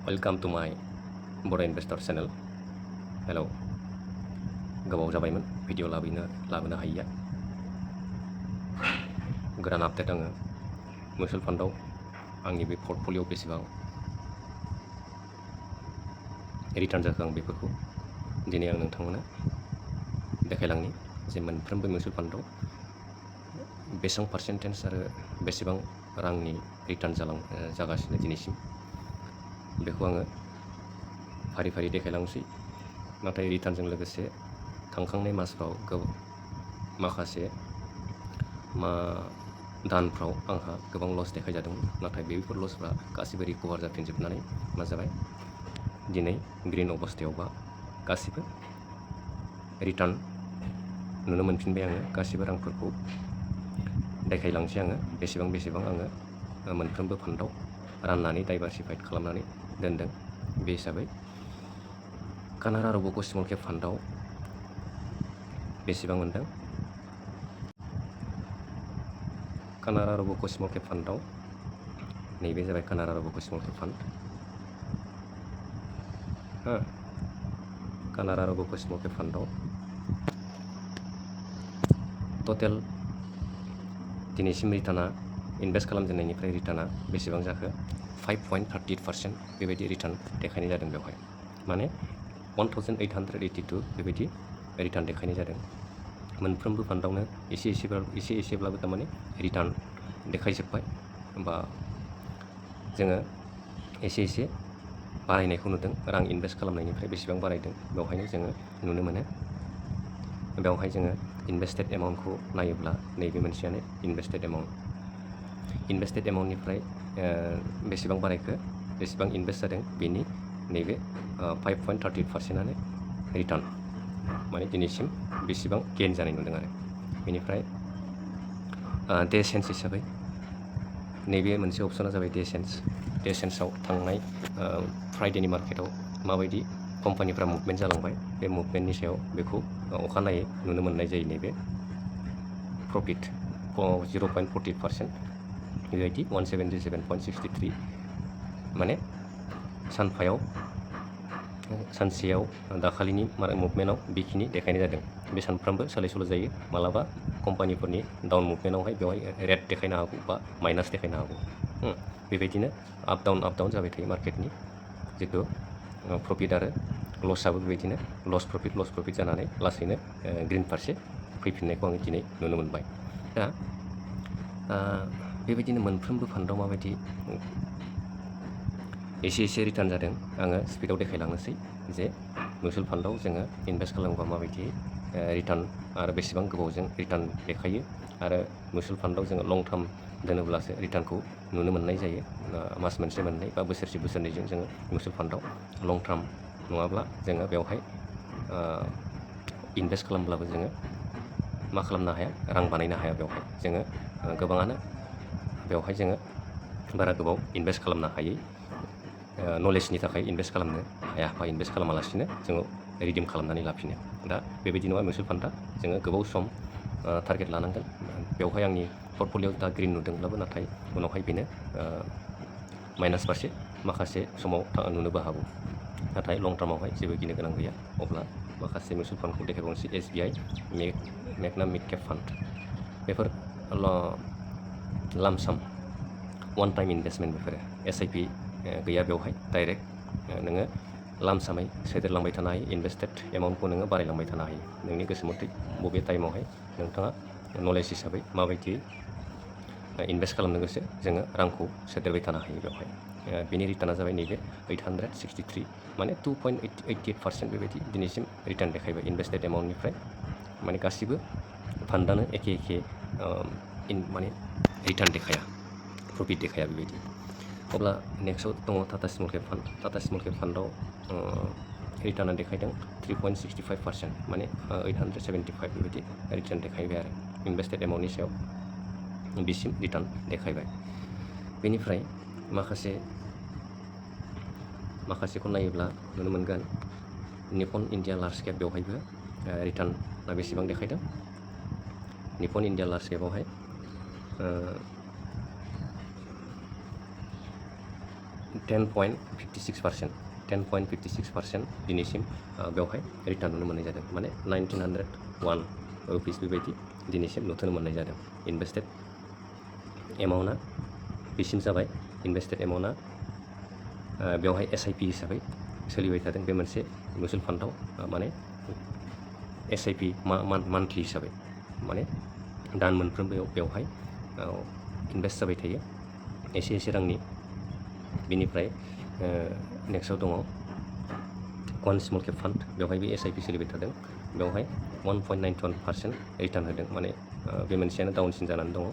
Welcome to my Bodo Investor channel. Hello. गोबाव जाबायमोन video लाबोनो हायिया। गोदान आपडेट आङो मिउचुअल फान्डआव आंनि बे पर्टफलिय'आव बेसेबां रिटार्न जाखो आं बेफोरखौ दिनै आं नोंथांमोननो देखायलांनि जे मोनफ्रोमबो मिउचुअल फान्डआव बेसेबां पार्सेन्टेज आरो बेसेबां रांनि रिटार्न जागासिनो दिनैसिम बेखौ आङो फारि फारि देखायलांसै। नाथाय रिटार्नजों लोगोसे थांखांनाय मासफ्राव माखासे दानफ्राव आंहा गोबां लस देखायजादोंमोन। नाथाय बेफोर लसफ्रा गासिबो रिकभार जाफिनजोबनानै मा जाबाय दिनै ग्रीन अबस्थायावबा गासिबो रिटार्न नुनो मोनफिनबाय। आङो गासिबो रांफोरखौ देखायलांसै। आङो बेसेबां आङो मोनफ्रोमबो फान्डआव राननानै डाइभारसिफाइड खालामनानै दोनदों। बे हिसाबै कानाडा रब'क' स्मल केप फान्डआव बेसेबां मोनदों? कानाडा रब'क' स्मल केप फान्डआव नैबे जाबाय Canara Robeco' small cap fund. Canara Robeco' small cap फान्डआव टटेल दिनैसिम रिटार्नआ इनभेस्ट खालामजेननायनिफ्राय रिटार्नआ बेसेबां जाखो 5.38% बेबायदि रिटार्न देखायनाय जादों। बेवहाय माने 1882 बेबायदि रिटार्न देखायनाय जादों। मोनफ्रोमबो फान्डआवनो एसेब्लाबो थारमाने रिटार्न देखायजोब्बाय। बा जोङो एसे बारायनायखौ नुदों। रां इनभेस्ट खालामनायनिफ्राय बेसेबां बारायदों बेवहायनो जोङो नुनो मोनो। बेवहाय जोङो इनभेस्टेड एमाउन्टखौ नायोब्ला नैबे मोनसेयानो इनभेस्टेड एमाउन्टनिफ्राय बेसेबां बारायखो बेसेबां इनभेस्ट जादों बेनि नैबे 5.38%आनो रिटार्न माने दिनैसिम बेसेबां गेइन जानाय नुदों। आरो बेनिफ्राय डे सेन्स हिसाबै नैबे मोनसे अपसना जाबाय डे सेन्सआव थांनाय फ्राइडेनि मार्केटआव माबायदि कम्पानिफ्रा मुभमेन्ट जालांबाय बे मुभमेन्टनि सायाव बेखौ अखानायै नुनो मोननाय जायो। नैबे प्रफिट 0.48% बेबायदि 177.63 माने सानसेयाव दाखालिनि मुभमेन्टआव बेखिनि देखायनाय जादों। बे सानफ्रामबो सोलाय सोल' जायो। मालाबा कम्पानिफोरनि डाउन मुभमेन्टआवहाय बेवहाय रेड देखायनो हागौ बा माइनास देखायनो हागौ। बेबायदिनो आप डाउन जाबाय थायो मार्केटनि जितु प्रफिट आरो लसआबो बेबायदिनो लस प्रफिट जानानै लासैनो ग्रीन फारसे फैफिननायखौ आङो दिनै नुनो मोनबाय। दा बेबायदिनो मोनफ्रोमबो फान्डआव माबायदि एसे रिटार्न जादों आङो स्पिडआव देखायलांनोसै। जे मिउचुअल फान्डआव जोङो इनभेस्ट खालामोबा माबायदि रिटार्न आरो बेसेबां गोबावजों रिटार्न देखायो आरो मिउचुअल फान्डआव जोङो लं टार्म दोनोब्लासो रिटार्नखौ नुनो मोननाय जायो। मास मोनसे मोननै बा बोसोरसे बोसोरनैजों जोङो मिउचुअल फान्डआव लं टार्म नङाब्ला जोङो बेवहाय इनभेस्ट खालामब्लाबो जोङो मा खालामनो हाया रां बानायनो हाया। बेवहाय जोङो गोबाङानो बेवहाय जोङो बारा गोबाव इनभेस्ट खालामनो हायै नलेजनि थाखाय इनभेस्ट खालामनो हाया बा इनभेस्ट खालामालासिनो जोङो रिडिम खालामनानै लाफिनो। दा बेबायदि नङा मिउचुअल फान्डआ जोङो गोबाव सम टारगेट लानांगोन। बेवहाय आंनि पर्टफलिय'आव दा ग्रीन नुदोंब्लाबो नाथाय उनावहाय बेनो माइनास फारसे माखासे समाव नुनोबो हागौ। नाथाय लं टार्मावहाय जेबो गिनो गोनां गैया। अब्ला माखासे मिउचुअल फान्डखौ देखायबावनोसै। SBI मेगना मिड केप फान्ड बेफोर लामसाम वान टाइम इनभेस्टमेन्ट बेफोरो SIP गैया। बेवहाय डाइरेक्ट नोङो लामसामै सोदेरलांबाय थानो हायो। इनभेस्टेड एमाउन्टखौ नोङो बारायलांबाय थानो हायो नोंनि गोसो मथै बबे टाइमावहाय नोंथाङा नलेज हिसाबै माबायदि इनभेस्ट खालामनो गोसो जोङो रांखौ सोदेरबाय थानो हायो। बेवहाय बेनि रिटार्नआ जाबाय नैबे 863 माने 2.88% बेबायदि दिनैसिम रिटार्न देखायबाय इनभेस्टेड एमाउन्टनिफ्राय। माने गासिबो फान्डआनो एखे माने रिटार्न देखाया प्रफिट देखाया बेबायदि। अब्ला नेक्स्टआव दङ Tata small cap fund. Tata small cap फान्डआव रिटार्नआ देखायदों 3.65% माने 875 बेबायदि रिटार्न देखायबाय आरो इनभेस्टेड एमाउन्टनि सायाव बिसिम रिटार्न देखायबाय। बेनिफ्राय माखासेखौ नायोब्ला नुनो मोनगोन निपन इन्डिया लार्ज केप बेवहायबो रिटार्नआ बेसेबां देखायदों। निपन इन्डिया लार्ज केपआवहाय 3.68% 3.68% बेबायदि रिटार्न देखायबाय आरो इनभेस्टेड एमाउन्टनि सायाव बिसिम रिटार्न देखायबाय। बेनिफ्राय माखासेखौ नायोब्ला नुनो मोनगोन निपन इन्डिया लार्ज केप बेवहायबो रिटार्नआ बेसेबां देखायदों। निपन इन्डिया लार्ज केपआवहाय 10.56% दिनैसिम बेवहाय रिटार्न नुनो मोननाय जादों माने 1901 रुपिस बेबायदि दिनैसिम नुथनो मोननाय जादों इनभेस्टेड एमाउन्टआ बेसिम जाबाय इनभेस्टेड एमाउन्टआ बेवहाय SIP हिसाबै सोलिबाय थादों बे मोनसे मिउचुवेल फान्डआव माने SIP मान्थलि हिसाबै माने दान मोनफ्रोमबो बेवहाय इनभेस्ट जाबाय थायो एसे रांनि बेनिफ्राय नेक्स्टआव दङ वान स्मल केप फान्ड बेवहायबो SIP सोलिबाय थादों बेवहाय 1.91% रिटार्न होदों माने बे मोनसेयानो डाउनसिन जानानै दङ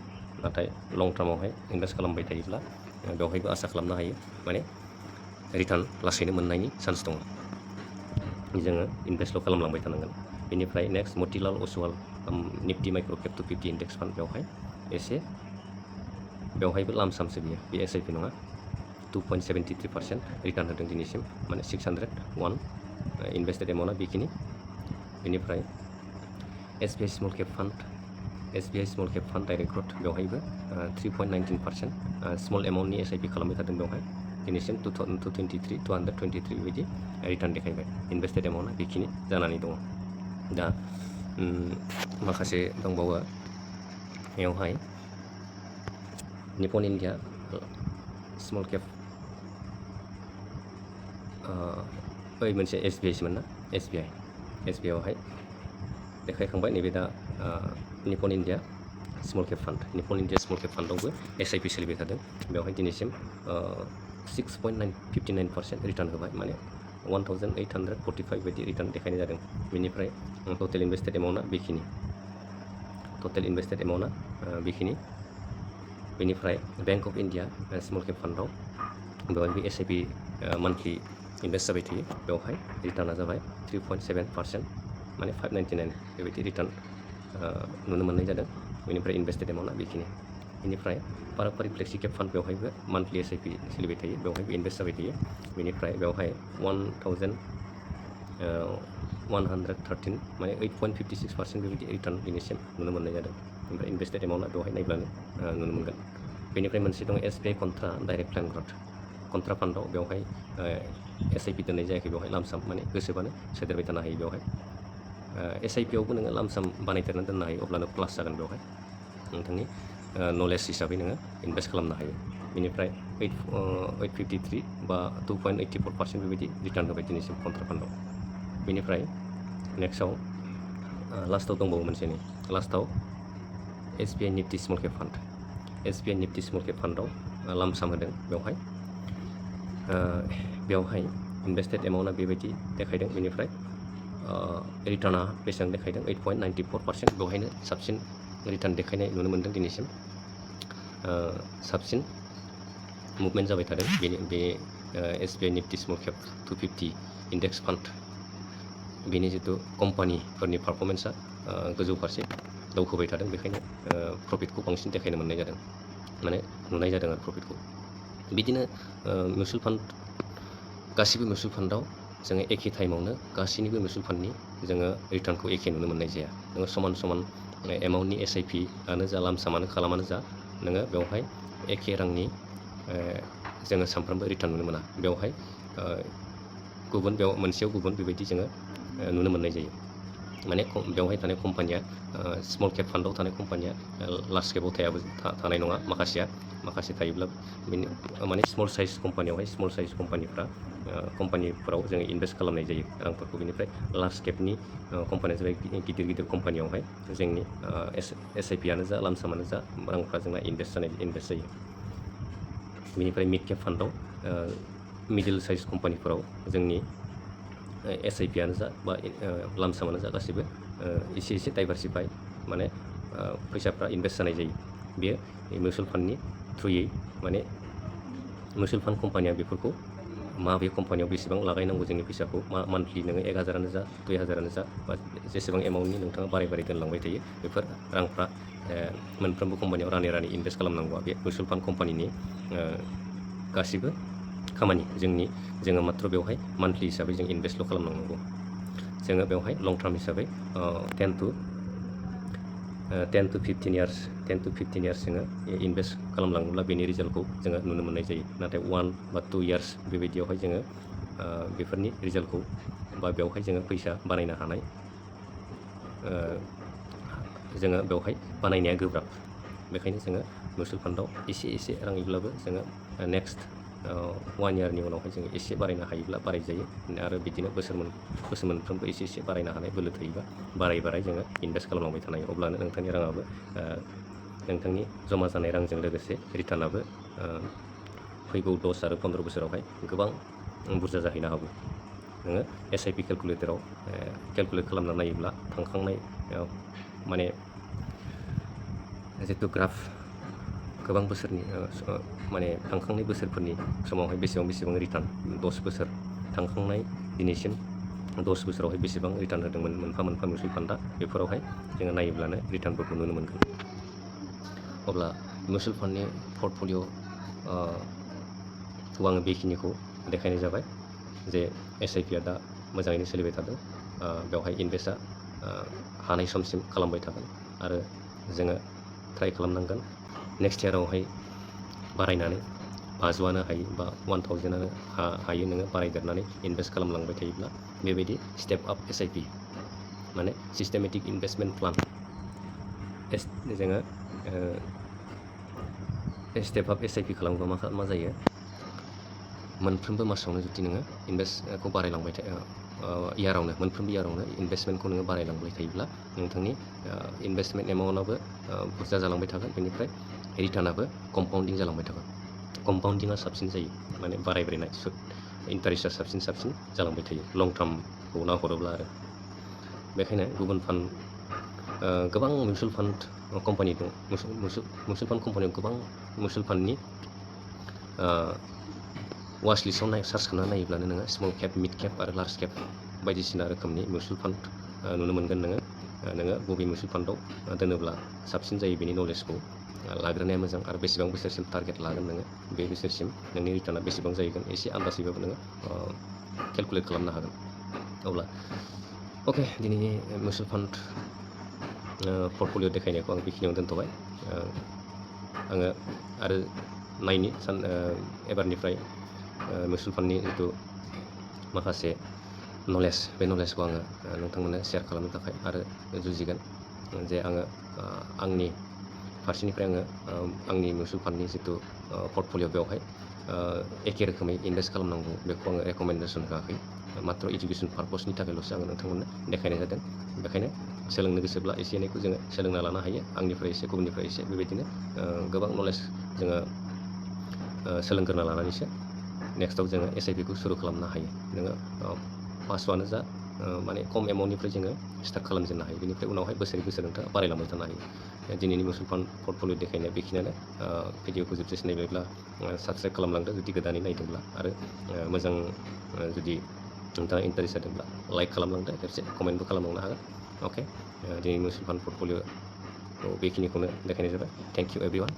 नाथाय लं टार्मावहाय इनभेस्ट खालामबाय थायोब्ला बेवहायबो आसा खालामनो हायो माने रिटार्न लासैनो मोननायनि चान्स दङ जोङो इनभेस्टल' खालामलांबाय थानांगोन बेनिफ्राय next Motilal Oswal Nifty micro' cap 250 index fund बेवहाय बेवहायबो लामसामसो बियो बे SIP नङा 2.73% रिटार्न होदों दिनैसिम माने 601 इनभेस्टेड एमाउन्टआ बेखिनि बेनिफ्राय SBI small cap fund direct growth बेवहायबो 3.19% स्मल एमाउन्टनि SIP खालामबाय थादों बेवहाय दिनैसिम 223 बेबायदि रिटार्न देखायबाय इनभेस्टेड एमाउन्टआ बेखिनि जानानै दङ दा माखासे दंबावो बेवहाय निप्पन इन्डिया स्मल केप बै मोनसे SBI सोमोन ना SBI आवहाय देखायखांबाय नैबे दा निप्पन इन्डिया स्मल केप फान्डआवबो SIP सोलिबाय थादों बेवहाय दिनैसिम 6.59% रिटार्न होबाय माने 1845 बायदि रिटार्न देखायनाय जादों बेनिफ्राय टटेल इनभेस्टेड एमाउन्टआ बेखिनि बेनिफ्राय bank of India small cap फान्डआव बेवहायबो SIP मान्थलि इनभेस्ट जाबाय थायो बेवहाय रिटार्नआ जाबाय 3.7% माने 599 बेबायदि रिटार्न नुनो मोननाय जादों बेनिफ्राय इनभेस्टेड एमाउन्टआ बेखिनि बेनिफ्राय पारापारि फ्लेक्सि केप फान्ड बेवहायबो मान्थलि SIP सोलिबाय थायो बेवहायबो इनभेस्ट जाबाय थायो बेनिफ्राय बेवहाय 1113 माने 8.56% बेबायदि रिटार्न दिनैसिम नुनो मोननाय जादों ओमफ्राय इनभेस्टेड एमाउन्टआ बेवहाय नायब्लानो नुनो मोनगोन बेनिफ्राय मोनसे दं SBI contra direct plan growth contra फान्डआव बेवहाय SIP दोननाय जायाखै बेवहाय लामसाम माने गोसोबानो सोदेरबाय थानो हायो बेवहाय SIP आवबो नोङो लामसाम बानायदेरनानै दोननो हायो अब्लानो प्लास जागोन बेवहाय नोंथांनि नलेज हिसाबै नोङो इनभेस्ट खालामनो हायो बेनिफ्राय 853 बा 2.84% बेबायदि रिटार्न होबाय दिनैसिम कन्ट्रा फान्डआव बेनिफ्राय नेक्स्टआव लास्टआव दंबावो मोनसे लास्टआव SBI निफ्टि स्मल केप फान्डआव लामसाम होदों बेवहाय इनभेस्टेड एमाउन्टआ बेबायदि देखायदों बेनिफ्राय रिटार्नआ बेसेबां देखायदों 8.94% बेवहायनो साबसिन रिटार्न देखायनाय नुनो मोनदों दिनैसिम साबसिन मुभमेन्ट जाबाय थादों बे SBI Nifty small cap 250 index fund बेनि जितु कम्पानिफोरनि पारफरमेन्सआ गोजौ फारसे दावखोबाय थादों बेखायनो प्रफिटखौ बांसिन देखायनो मोननाय जादों माने नुनाय जादों आरो प्रफिटखौ बिदिनो मिउचुवेल फान्ड गासिबो मिउचुवेल फान्डआव जोङो एखे टाइमावनो गासैनिबो मिउचुवेल फान्डनि जोङो रिटार्नखौ एखे नुनो मोननाय जाया नोङो समान एमाउन्टनि SIP आनो जा लामसामानो खालामानो जा नोङो बेवहाय एखे रांनि जोङो सानफ्रोमबो रिटार्न नुनो मोना बेवहाय मोनसेयाव गुबुन बेबायदि जोङो नुनो मोननाय जायो माने बेवहाय थानाय कम्पानिया स्मल केप फान्डआव थानाय कम्पानिया लार्ज केपआव थानाय नङा माखासे थायोब्ला माने स्मल साइज कम्पानिफोराव जोङो इनभेस्ट खालामनाय जायो रांफोरखौ बेनिफ्राय लार्ज केपनि कम्पानिया जाबाय गिदिर कम्पानियावहाय जोंनि SIP आनो जा लामसामानो जा रांफ्रा जोंना इनभेस्ट जायो बेनिफ्राय मिड केप फान्डआव मिडिल साइज कम्पानिफोराव जोंनि SIP आनो जा बा लामसामानो जा गासैबो एसे डाइभारसिफाइ माने फैसाफ्रा इनभेस्ट जानाय जायो बेयो मिउचुवेल फान्डनि थ्रुयै माने मिउचुवेल फान्ड कम्पानिया बेफोरखौ माबे कम्पानियाव बेसेबां लागायनांगौ जोंनि फैसाखौ मान्थलि नोङो 1000आनो जा 2000आनो जा बा जेसेबां एमाउन्टनि नोंथाङा बाराय दोनलांबाय थायो बेफोर रांफ्रा मोनफ्रोमबो कम्पानियाव रानै इनभेस्ट खालामनांगौआ बे मिउचुवेल फान्ड कम्पानिनि गासिबो खामानि जोङो मात्र बेवहाय मान्थलि हिसाबै जों इनभेस्टल' खालामनांगौ जोङो बेवहाय लं टार्म हिसाबै 10 to 15 years 10 to 15 years जोङो इनभेस्ट खालामलाङोब्ला बेनि रिजाल्टखौ जोङो नुनो मोननाय जायो। नाथाय 1 बा 2 years बेबायदियावहाय जोङो बेफोरनि रिजाल्टखौ बा बेवहाय जोङो फैसा बानायनो हानाय जोङो बेवहाय बानायनाया गोब्राब। बेखायनो जोङो मिउचुवेल फान्डआव एसे राङैब्लाबो जोङो नेक्स्ट 1 yearनि उनावहाय जोङो एसे बारायनो हायोब्ला बारायजायो आरो बिदिनो बोसोर मोनफ्रोमबो एसे बारायनो हानाय बोलो थायोबा बाराय जोङो इनभेस्ट खालामलांबाय थानो हायो। अब्लानो नोंथांनि राङाबो नोंथांनि जमा जानाय रांजों लोगोसे रिटार्नाबो फैगौ 10 आरो 15 बोसोरावहाय गोबां बुरजा जाहैनो हागौ। नोङो SIP केलकुलेटराव केलकुलेट खालामना नायोब्ला थांखांनाय माने जितु ग्राफ गोबां बोसोरनि माने थांखांनाय बोसोरफोरनि समावहाय बेसेबां रिटार्न 10 बोसोर थांखांनाय दिनैसिम 10 बोसोरावहाय बेसेबां रिटार्न होदोंमोन मोनफा मिउचुवेल फान्डआ, बेफोरावहाय जोङो नायोब्लानो रिटार्नफोरखौ नुनो मोनगोन। अब्ला मिउचुवेल फान्डनि पर्टफलिअ खौ आङो बेखिनिखौ देखायनाय जाबाय जे SIPआ दा मोजाङैनो सोलिबाय थादों। बेवहाय इनभेस्टआ हानाय समसिम खालामबाय थागोन आरो जोङो ट्राइ खालामनांगोन नेक्स्ट इयारावहाय बारायनानै 500आनो हायो बा 1000आनो हायो नोङो बारायदेरनानै इनभेस्ट खालामलांबाय थायोब्ला बेबायदि स्टेप आप SIP माने सिस्टेमेटिक इनभेस्टमेन्ट प्लान जोङो स्टेप आप SIP खालामोबा मा जायो, मोनफ्रोमबो मासावनो जुदि नोङो इनभेस्टखौ बारायलांबाय थायो मोनफ्रोमबो इयारावनो इनभेस्टमेन्टखौ नोङो बारायलांबाय थायोब्ला नोंथांनि इनभेस्टमेन्ट एमाउन्टआबो बुरजा जालांबाय थागोन। बेनिफ्राय रिटार्नाबो कम्पाउन्डिं जालांबाय थागोन। कम्पाउन्डिंआ साबसिन जायो माने बारायब्रेनाय सुद इन्टारेस्टआ साबसिन जालांबाय थायो लं टार्मखौ नाहरोब्ला आरो। बेखायनो गोबां मिउचुवेल फान्ड कम्पानि दं। मिउचुवेल फान्ड कम्पानियाव गोबां मिउचुवेल फान्डनि वाच लिस्टआव सार्च खालामनानै नायोब्लानो नोङो स्मल केप, मिड केप आरो लार्ज केप बायदिसिना रोखोमनि मिउचुवेल फान्ड नुनो मोनगोन। नोङो बबे मिउचुवेल फान्डआव दोनोब्ला साबसिन जायो बेनि नलेजखौ लाग्रोनाया मोजां आरो बेसेबां बोसोरसिम टारगेट लागोन नोङो बे बोसोरसिम नोंनि रिटार्ना बेसेबां जाहैगोन एसे आन्दाजैबाबो नोङो केलकुलेट खालामनो हागोन। अब्ला अके, दिनैनि मिउचुवेल फान्ड पर्टफलिअ देखायनायखौ आं बेखिनियावनो दोनथ'बाय। आङो आरो नायनि एबारनिफ्राय मिउचुवेल फान्डनि जितु माखासे नलेज, बे नलेजखौ आङो नोंथांमोननो शेयार खालामनो थाखाय आरो जुजिगोन जे आङो आंनि फारसेनिफ्राय आंनि मिउचुवेल फान्डनि जितु पर्टफलिअ बेवहाय एखे रोखोमै इनभेस्ट खालामनांगौ बेखौ आङो रेकमेन्डेसन होआखै। मात्र इडुकेसन पार्पसनि थाखायल'सो आङो नोंथांमोननो देखायनाय जादों। बेखायनो सोलोंनो गोसोब्ला एसे एनैखौ जोङो सोलोंना लानो हायो, आंनिफ्राय एसे गुबुननिफ्राय एसे बेबायदिनो गोबां नलेज जोङो सोलोंग्रोना लानानैसो नेक्स्टआव जोङो SIPखौ सुरु खालामनो हायो। नोङो 500आनो जा माने खम एमाउन्टनिफ्राय जोङो स्टार्ट खालामजेननो हायो। बेनिफ्राय उनावहाय बोसोरै नोंथाङा बारायलांबाय थानो हायो। दिनैनि मिउचुवेल फान्ड पर्टफलिअ देखायनाया बेखिनियानो। भिडिअखौ जोबजासिम नायबायब्ला साबस्क्राइब खालामलांदो जुदि गोदानै नायदोंब्ला, आरो मोजां जुदि नोंथाङा इन्टारेस्ट जादोंब्ला लाइक खालामलांदो, खेबसे कमेन्टबो खालामलांनो हागोन। अके, दिनै मिउचुवेल फान्ड पर्टफलिअ बेखिनिखौनो देखायनाय जाबाय। Thank you everyone.